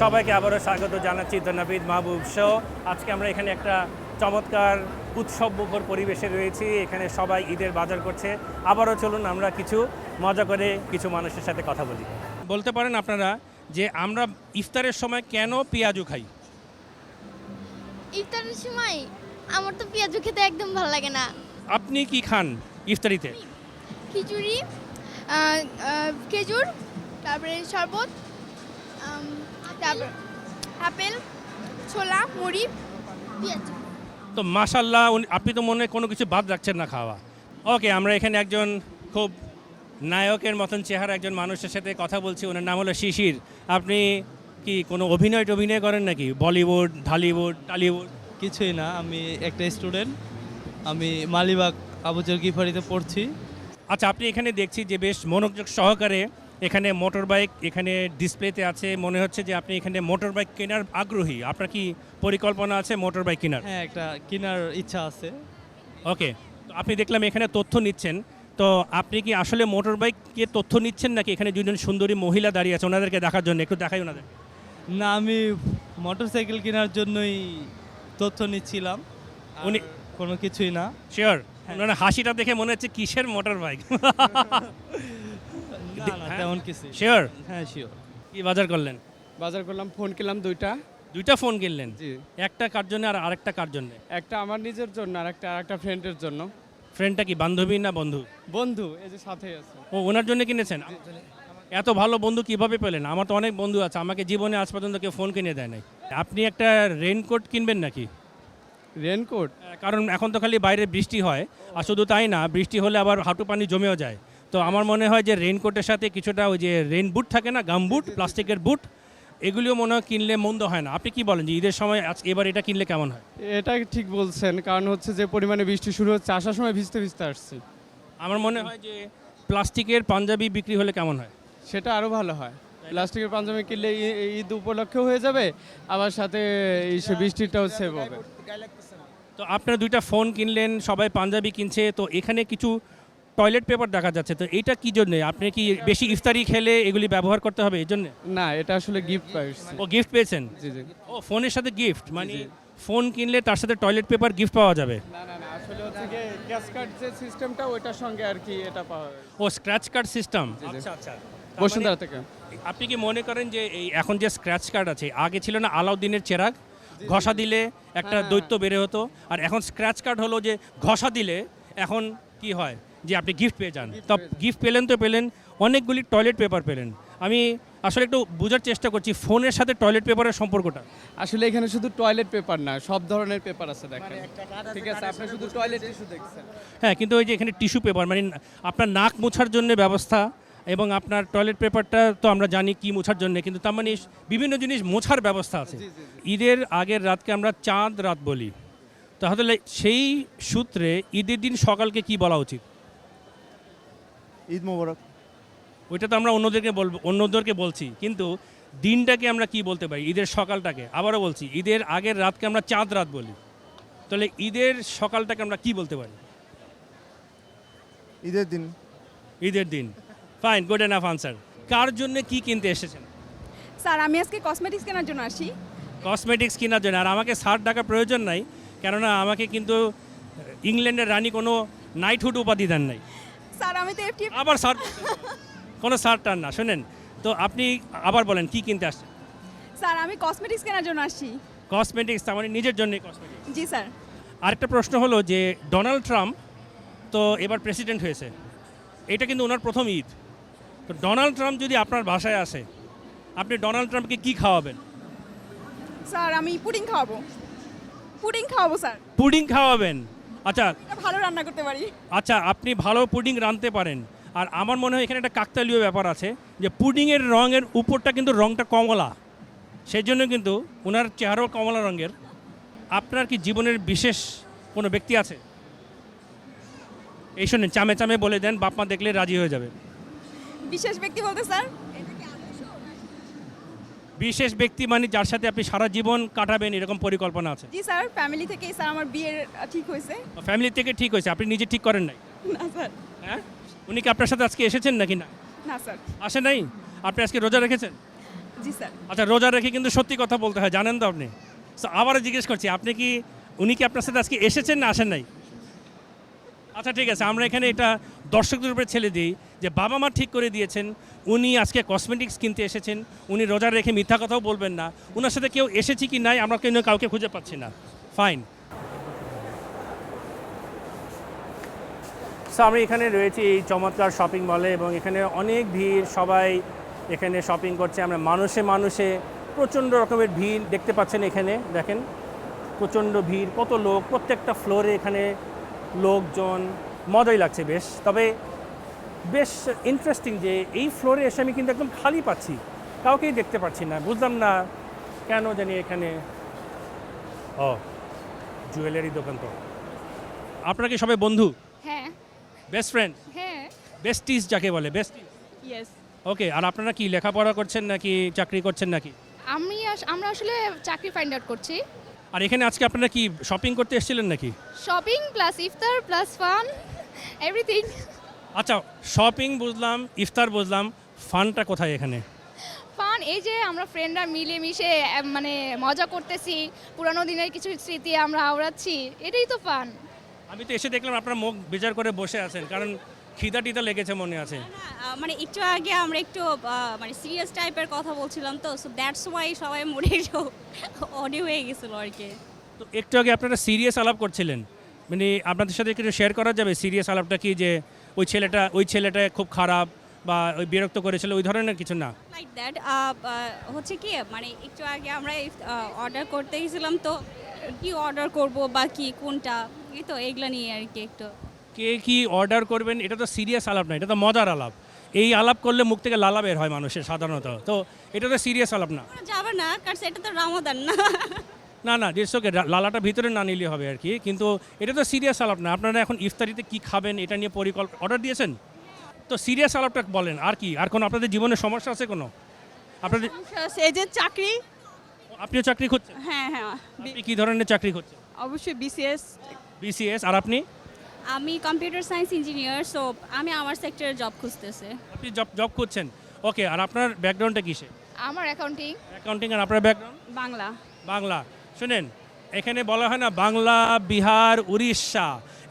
সবাইকে আবারও স্বাগত জানাচ্ছি দ্য নাবিদ মাহবুব শো। আজকে আমরা এখানে একটা চমৎকার উৎসব মুখর পরিবেশে রয়েছি। এখানে সবাই ঈদের বাজার করছে। আবারও চলুন আমরা কিছু মজা করে কিছু মানুষের সাথে কথা বলি। বলতে পারেন আপনারা যে আমরা ইফতারের সময় কেন পেঁয়াজু খাই? ইফতারের সময় আমার তো পেঁয়াজু খেতে একদম ভালো লাগে না। আপনি কি খান ইফতারিতে? খিচুড়ি, খেজুর, তারপরে শরবত, তারপর আপেল, ছোলা, মুড়ি, পেঁয়াজ। তো মাশাল্লাহ, আপনি তো মনে হয় কোনো কিছু বাদ রাখছেন না খাওয়া। ওকে, আমরা এখানে একজন খুব নায়কের মতন চেহারা একজন মানুষের সাথে কথা বলছি। ওনার নাম হলো শিশির। আপনি কি কোনো অভিনয় করেন নাকি? বলিউড, ঢালিউড, টালিউড? কিছুই না, আমি একটা স্টুডেন্ট। আমি মালিবাগ আবুজার গিফারিতে পড়ছি। আচ্ছা, আপনি এখানে দেখছি যে বেশ মনোযোগ সহকারে এখানে মোটর বাইক এখানে ডিসপ্লেতে আছে। মনে হচ্ছে যে আপনি এখানে মোটর বাইক কেনার আগ্রহী। আপনার কি পরিকল্পনা আছে মোটর বাইক কেনার? হ্যাঁ, একটা কেনার ইচ্ছা আছে। ওকে, তো আপনি দেখলাম এখানে তথ্য নিচ্ছেন। তো আপনি কি আসলে মোটর বাইকের তথ্য নিচ্ছেন নাকি এখানে দুজন সুন্দরী মহিলা দাঁড়িয়ে আছে ওনাদেরকে দেখার জন্য? একটু দেখাই ওনাদের। না, আমি মোটরসাইকেল কেনার জন্যই তথ্য নিচ্ছিলাম, উনি কোনো কিছুই না। শিওর? ওনার হাসিটা দেখে মনে হচ্ছে কিসের মোটর বাইক। না, না, তেমন কিছু। শিওর? হ্যাঁ, শিওর। কি বাজার করলেন? বাজার করলাম, ফোন কিনলাম দুইটা ফোন কিনলেন? জি। একটা কার জন্য আর আরেকটা কার জন্য? একটা আমার নিজের জন্য আর একটা ফ্রেন্ডের জন্য। ফ্রেন্ডটা কি বান্ধবী না বন্ধু? বন্ধু, এই যে সাথেই আছে। ও, ওনার জন্য কিনেছেন? এত ভালো বন্ধু কিভাবে পেলেন? আমার তো অনেক বন্ধু আছে, আমাকে জীবনে আজ পর্যন্ত কেউ ফোন কিনে দেয় নাই। আপনি একটা রেইনকোট কিনবেন নাকি? রেনকোট? কারণ এখন তো খালি বাইরে বৃষ্টি হয়, আর শুধু তাই না, বৃষ্টি হলে আবার হাঁটু পানি জমেও যায়। তো আমার মনে হয় যে রেইনকোটের সাথে কিছুটা ওই যে রেইন বুট থাকে না, গাম বুট, প্লাস্টিকের বুট, এগুলিও মনে হয় কিনলে মন্দ হয় না। আপনি কি বলেন যে ঈদের সময় এবার এটা কিনলে কেমন হয়? এটা ঠিক বলছেন, কারণ হচ্ছে যে পরিমাণে বৃষ্টি শুরু হচ্ছে, আসার সময় ভিজতে ভিজতে আসছি। আমার মনে হয় যে প্লাস্টিকের পাঞ্জাবি বিক্রি হলে কেমন হয়? সেটা আরও ভালো হয়। প্লাস্টিকের পাঞ্জাবি কিনলে ঈদ উপলক্ষেও হয়ে যাবে, আবার সাথে এই সে বৃষ্টিটাও সেভ হবে। তো আপনারা দুইটা ফোন কিনলেন, সবাই পাঞ্জাবি কিনছে, তো এখানে কিছু টয়লেট পেপার দেখা যাচ্ছে। তো এটা কি জন্যে? আপনি কি বেশি ইফতারি খেলে এগুলি ব্যবহার করতে হবে এই জন্যে? না, এটা আসলে গিফট পাইছি। ও, গিফট পেয়েছেন? জি জি। ও, ফোনের সাথে গিফট মানে জি। ফোন কিনলে তার সাথে টয়লেট পেপার গিফট পাওয়া যাবে? না না না, আসলে হচ্ছে যে ক্যাশ কার্ড যে সিস্টেমটা ওইটার সঙ্গে আর কি এটা পাওয়া যায়। ও, স্ক্র্যাচ কার্ড সিস্টেম। জি। আচ্ছা আচ্ছা। বসুন্ধরা থেকে। আপনি কি মনে করেন যে এই এখন যে স্ক্র্যাচ কার্ড আছে, আগে ছিল না আলাউদ্দিনের চেরাগ, ঘষা দিলে একটা হ্যাঁ। দৈত্য বেড়ে হতো, আর এখন স্ক্র্যাচ কার্ড হলো যে ঘষা দিলে এখন কি হয় যে আপনি গিফট পেয়ে যান। তো গিফট পেলেন তো পেলেন, অনেকগুলি টয়লেট পেপার পেলেন। আমি আসলে একটু বোঝার চেষ্টা করছি ফোনের সাথে টয়লেট পেপারের সম্পর্কটা। আসলে এখানে শুধু টয়লেট পেপার না, সব ধরনের পেপার আছে দেখেন। ঠিক আছে, আপনি শুধু টয়লেট টিস্যু দেখছেন। হ্যাঁ, কিন্তু ওই যে এখানে টিস্যু পেপার মানে আপনার নাক মোছার জন্য ব্যবস্থা, এবং আপনার টয়লেট পেপারটা তো আমরা জানি কি মোছার জন্য, কিন্তু তার মানে বিভিন্ন জিনিস মোছার ব্যবস্থা আছে। ঈদের আগের রাতকে আমরা চাঁদ রাত বলি, তাহলে সেই সূত্রে ঈদের দিন সকালকে কি বলা উচিত? ঈদ মোবারক। ওইটা তো আমরা অন্যদেরকে বলছি, কিন্তু দিনটাকে আমরা কি বলতে পারি? ঈদের সকালটাকে আবারও বলছি, ঈদের আগের রাতকে আমরা চাঁদ রাত বলি, তাহলে ঈদের সকালটাকে আমরা কি বলতে পারি? ঈদের দিন। ঈদের দিন। Fine, good enough answer. কার জন্য কি কিনতে এসেছেন? স্যার, আমি আজকে কসমেটিক্স কেনার জন্য আসি। কসমেটিক্স কেনার জন্য? আর আমাকে শার্ট ডাকার প্রয়োজন নাই, কেননা আমাকে কিন্তু ইংল্যান্ডের রানী কোনো নাইটহুড উপাধি দেন নাই। স্যার, আমি তো এফটি। আবার শার্ট? কোনো শার্ট টার না। শোনেন তো, আপনি আবার বলেন কি কিনতে আসছেন? স্যার, আমি কসমেটিক্স কেনার জন্য আসি। কসমেটিক্স, তার মানে নিজের জন্যই কসমেটিক্স? জি স্যার। আরেকটা প্রশ্ন হলো যে ডোনাল্ড ট্রাম্প তো এবার প্রেসিডেন্ট হয়েছে, এটা কিন্তু ওনার প্রথম ঈদ। তো ডোনাল্ড ট্রাম্প যদি আপনার বাসায় আসে, আপনি ডোনাল্ড ট্রাম্পকে কি খাওয়াবেন? স্যার, আমি পুডিং খাওয়াবো স্যার। পুডিং খাওয়াবেন? আচ্ছা এটা ভালো রান্না করতে পারি। আচ্ছা, আপনি ভালো পুডিং রাঁধতে পারেন। আর আমার মনে হয় এখানে একটা কাকতালীয় ব্যাপার আছে যে পুডিংয়ের রঙের উপরটা কিন্তু রঙটা কমলা, সেই জন্য কিন্তু ওনার চেহারাও কমলা রঙের। আপনার কি জীবনের বিশেষ কোনো ব্যক্তি আছে? এই শোনেন, চামে চামে বলে দেন, বাপ মা দেখলে রাজি হয়ে যাবে। বিশেষ ব্যক্তি বলতে স্যার, বিশেষ ব্যক্তি মানে যার সাথে আপনি সারা জীবন কাটাবেন এরকম পরিকল্পনা আছে? জি স্যার, ফ্যামিলি থেকেই স্যার আমার বিয়ের ঠিক হয়েছে। ফ্যামিলি থেকে ঠিক হয়েছে, আপনি নিজে ঠিক করেন নাই? না স্যার। হ্যাঁ, উনি কি আপনার সাথে আজকে এসেছেন নাকি না? না স্যার। আসে নাই? আপনি আজকে রোজা রেখেছেন? জি স্যার। আচ্ছা, রোজা রেখে কিন্তু সত্যি কথা বলতে হয়, জানেন তো আপনি। So, আবারও জিজ্ঞেস করছি, উনি কি আপনার সাথে আজকে এসেছেন না আসেন নাই? আচ্ছা ঠিক আছে, আমরা এখানে এটা দর্শকদের উপরে ছেড়ে দিই যে বাবা মা ঠিক করে দিয়েছেন, উনি আজকে কসমেটিক্স কিনতে এসেছেন, উনি রোজা রেখে মিথ্যা কথাও বলবেন না। ওনার সাথে কেউ এসেছি কি নাই আমরা কিন্তু কাউকে খুঁজে পাচ্ছি না। ফাইন। সো আমি এখানে রয়েছি এই চমৎকার শপিং মলে এবং এখানে অনেক ভিড়, সবাই এখানে শপিং করছে। আমরা মানুষে প্রচণ্ড রকমের ভিড় দেখতে পাচ্ছেন। এখানে দেখেন প্রচণ্ড ভিড়, কত লোক, প্রত্যেকটা ফ্লোরে এখানে লোকজন, মজাই লাগছে বেশ। তবে বেশ ইন্টারেস্টিং যে এই ফ্লোরে এসে আমি কিন্তু একদম খালি পাচ্ছি, কাউকেই দেখতে পাচ্ছি না। বুঝলাম না কেন জানি এখানে। ও, জুয়েলারি দোকান তো। আপনারা কি সবাই বন্ধু? হ্যাঁ বেস্ট ফ্রেন্ড, হ্যাঁ বেস্টিস যাকে বলে, বেস্টিস। ইয়েস। ওকে, আর আপনারা কি লেখাপড়া করছেন নাকি চাকরি করছেন নাকি? আমরা আসলে চাকরি ফাইন্ড আউট করছি। আর এখানে আজকে আপনারা কি শপিং করতে এসেছিলেন নাকি? শপিং প্লাস ইফতার প্লাস ফান এভরিথিং। আচ্ছা, শপিং বুঝলাম, ইফতার বুঝলাম, ফানটা কোথায় এখানে? ফান এই যে আমরা ফ্রেন্ডরা মিলে মিশে মানে মজা করতেছি, পুরানো দিনের কিছু স্মৃতি আমরা আওড়াচ্ছি, এটাই তো ফান। আমি তো এসে দেখলাম আপনার মুখ বেজার করে বসে আছেন, কারণ খিদা টিদা লেগেছে মনে আছে। মানে একটু আগে আমরা একটু মানে সিরিয়াস টাইপের কথা বলছিলাম তো, সো দ্যাটস ওয়াই সবাই মুডে একটু অডিও হয়ে গেছিল আর কি। তো একটু আগে আপনারা সিরিয়াস আলাপ করছিলেন, মানে আপনাদের সাথে একটু শেয়ার করা যাবে সিরিয়াস আলাপটা কি? যে ওই ছেলেটা খুব খারাপ বা ওই বিরক্ত করেছিল, ওই ধরনের কিছু না? লাইক দ্যাট হচ্ছে কি, মানে একটু আগে আমরা অর্ডার করতে গেছিলাম তো, কি অর্ডার করব বা কি কোনটা, এই তো এগুলো নিয়ে আর কি একটু। কে কি অর্ডার করবেন এটা তো সিরিয়াস আলাপ না, এটা তো মজার আলাপ। এই আলাপ করলে মুখ থেকে লালা বের হয় মানুষের সাধারণত, তো এটা তো সিরিয়াস আলাপ না। যাবে না, কারণ এটা তো রামাদান না। না না, ওকে, লালাটা ভিতরে না নিলে হবে আর কি, কিন্তু এটা তো সিরিয়াস আলাপ না। আপনারা এখন ইফতারিতে কি খাবেন এটা নিয়ে অর্ডার দিয়েছেন, তো সিরিয়াস আলাপটা বলেন। আর কি, আর কোনো আপনাদের জীবনে সমস্যা আছে কোনো? আপনাদের এই যে চাকরি। আপনিও চাকরি খুঁজছেন? হ্যাঁ হ্যাঁ, আপনি কি ধরনের চাকরি খুঁজছেন? অবশ্যই বিসিএস। বিসিএস। আর আপনি? আমি কম্পিউটার সায়েন্স ইঞ্জিনিয়ার, সো আমি আমার সেক্টরে জব খুঁজতেছে। আপনি জব খুঁজছেন, ওকে। আর আপনার ব্যাকগ্রাউন্ডটা কিসে? আমার অ্যাকাউন্টিং। অ্যাকাউন্টিং। আর আপনার ব্যাকগ্রাউন্ড? বাংলা। বাংলা। শুনেন, এখানে বলা হয় না বাংলা, বিহার, উড়িষ্যা,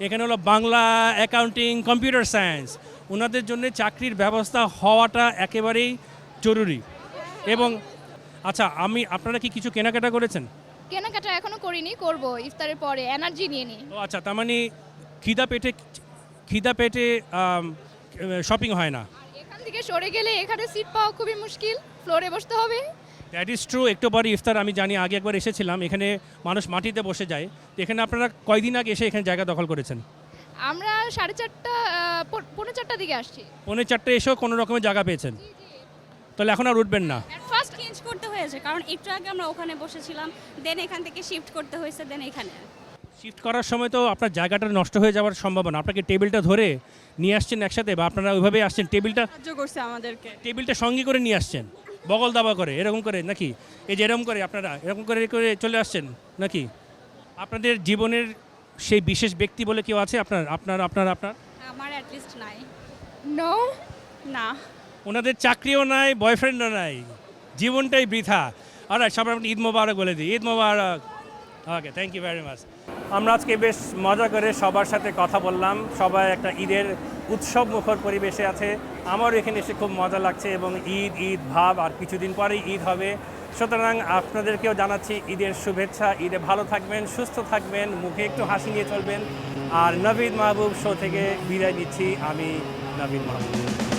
এখানে হলো বাংলা, অ্যাকাউন্টিং, কম্পিউটার সায়েন্স। ওনাদের জন্য চাকরির ব্যবস্থা হওয়াটা একেবারেই জরুরি। এবং আচ্ছা, আপনারা কি কিছু কেনাকাটা করেছেন? কেনাকাটা এখনো করিনি, করব ইফতারের পরে, এনার্জি নিয়ে নিই। ও আচ্ছা, তার মানে খিদা পেটে শপিং হয় না। এখান থেকে সরে গেলে এখানে সিট পাওয়া খুবই মুশকিল, ফ্লোরে বসতে হবে। That is true. একটু পরে ইফতার, আমি জানি, আগে একবার এসেছিলাম, এখানে মানুষ মাটিতে বসে যায়। তো এখানে আপনারা কয়দিন আগে এসে এখানে জায়গা দখল করেছেন? আমরা 4:30 4:45 দিকে আসছি। 4:45 এসেও কোনো রকমের জায়গা পেয়েছেন, তাহলে এখন আর উঠবেন না? ফার্স্ট চেঞ্জ করতে হয়েছে, কারণ একটু আগে আমরা ওখানে বসেছিলাম, দেন এখান থেকে শিফট করতে হয়েছে, দেন এখানে শিফট করার সময় তো আপনার জায়গাটা নষ্ট হয়ে যাওয়ার সম্ভাবনা। আপনাকে টেবিলটা ধরে নিয়ে আসছেন একসাথে, বা আপনারা ওইভাবেই আসছেন? সাহায্য করছে আমাদেরকে। টেবিলটা সঙ্গে করে নিয়ে আসছেন, বগল দাবা করে, এরকম করে নাকি? এই যে এরকম করে আপনারা এরকম করে করে চলে আসছেন নাকি? আপনাদের জীবনের সেই বিশেষ ব্যক্তি বলে কেউ আছে আপনার? আমার অ্যাটলিস্ট নাই। নো, না। ওনাদের চাকরিও নাই, বয়ফ্রেন্ডও নাই, জীবনটাই বৃথা। আর সবার ঈদ মোবারক বলে দিই, ঈদ মোবারক। ওকে, থ্যাংক ইউ ভেরি মাচ। আমরা আজকে বেশ মজা করে সবার সাথে কথা বললাম, সবাই একটা ঈদের উৎসব মুখর পরিবেশে আছে। আমারও এখানে এসে খুব মজা লাগছে এবং ঈদ ভাব, আর কিছুদিন পরেই ঈদ হবে। সুতরাং আপনাদেরকেও জানাচ্ছি ঈদের শুভেচ্ছা। ঈদে ভালো থাকবেন, সুস্থ থাকবেন, মুখে একটু হাসি নিয়ে চলবেন। আর নবীদ মাহবুব শো থেকে বিদায় নিচ্ছি আমি, নবীদ মাহবুব।